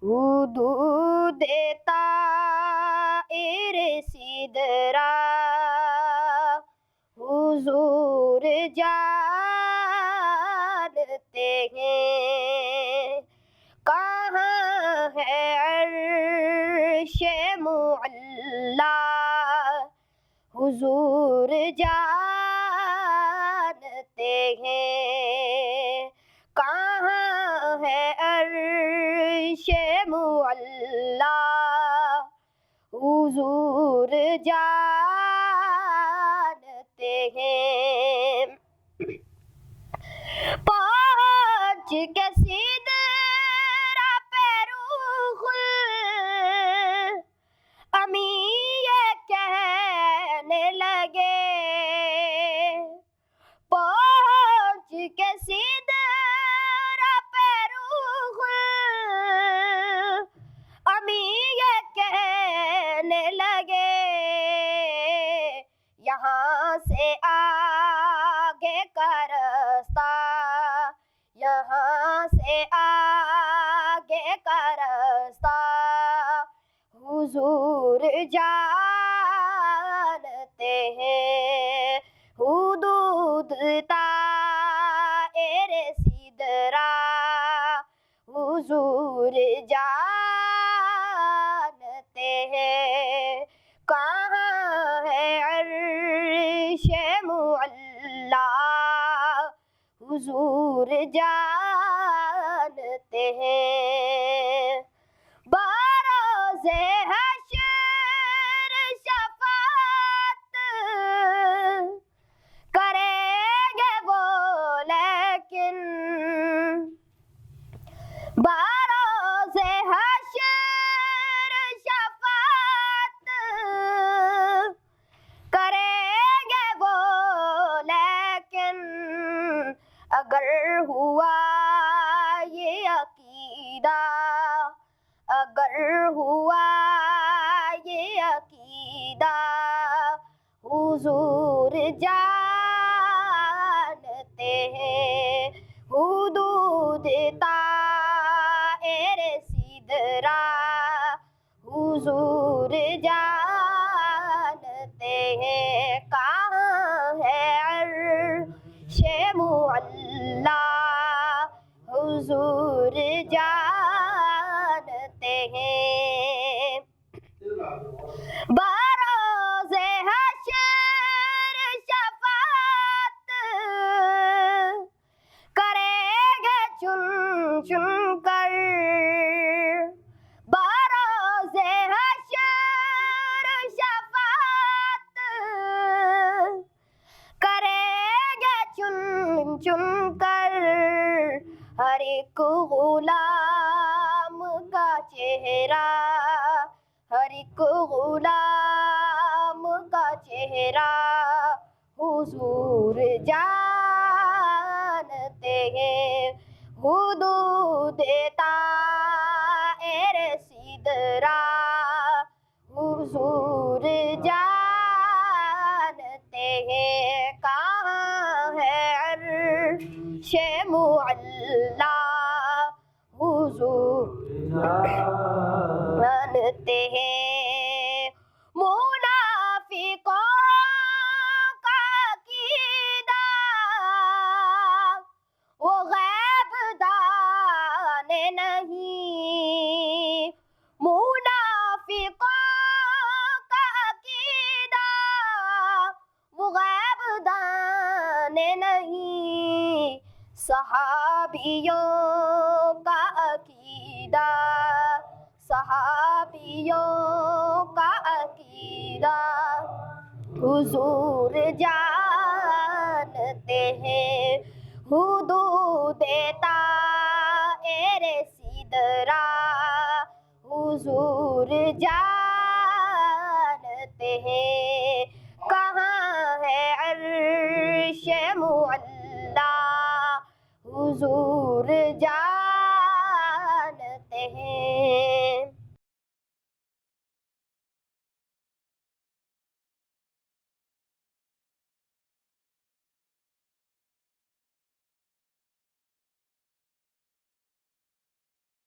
हुदूद ताइर सिदरा हुजूर जानते हैं, कहाँ है अर्शे मुअल्ला हुजूर जानते हैं, कहाँ है अर्शे मुअल्ला हुजूर जानते हैं। पहुँच के सिदरा पे रूहुल अमी ये कहने लगे, पहुँच के सिदरा पे रूहुल अमी ये कहने लगे, यहाँ से आगे का रास्ता, यहाँ से आगे का रास्ता हुजूर जानते हैं। हुदूद ताइर सिदरा हुजूर जानते हैं, कहाँ है अर्शे मुअल्ला हुजूर जानते हैं। बरोज़े हश्र शफ़ाअत करेंगे वो लेकिन, बरोज़े हश्र शफ़ाअत करेंगे वो लेकिन, अगर हुआ ये अकीदा, अगर हुआ ये अकीदा हुजूर जानते हैं। हुदूद ताइर सिदरा हुजूर जानते हैं, कहाँ है अर्शे मुअल्ला हुजूर जानते हैं। बरोज़े हश्र शफ़ाअत करेंगे चुन चुन कर, बरोज़े हश्र शफ़ाअत करेंगे चुन चुन कर, हर एक गुलाम का चेहरा, हर एक गुलाम का चेहरा हुजूर जानते हैं। हुदूद ताइर सिदरा हुजूर जानते हैं, कहाँ है अर्शे मुअल्ला हुजूर जानते हैं। मुनाफिकों का अकीदा वो गैब दाने नहीं, मुनाफिकों का अकीदा वो गैब दाने नहीं, सहाबियों का अकीदा, सहाबियों का अकीदा हुजूर जानते हैं। हुदूद ताइर सिदरा हुजूर जानते हैं, कहाँ है अर्शे मुअल्ला हुजूर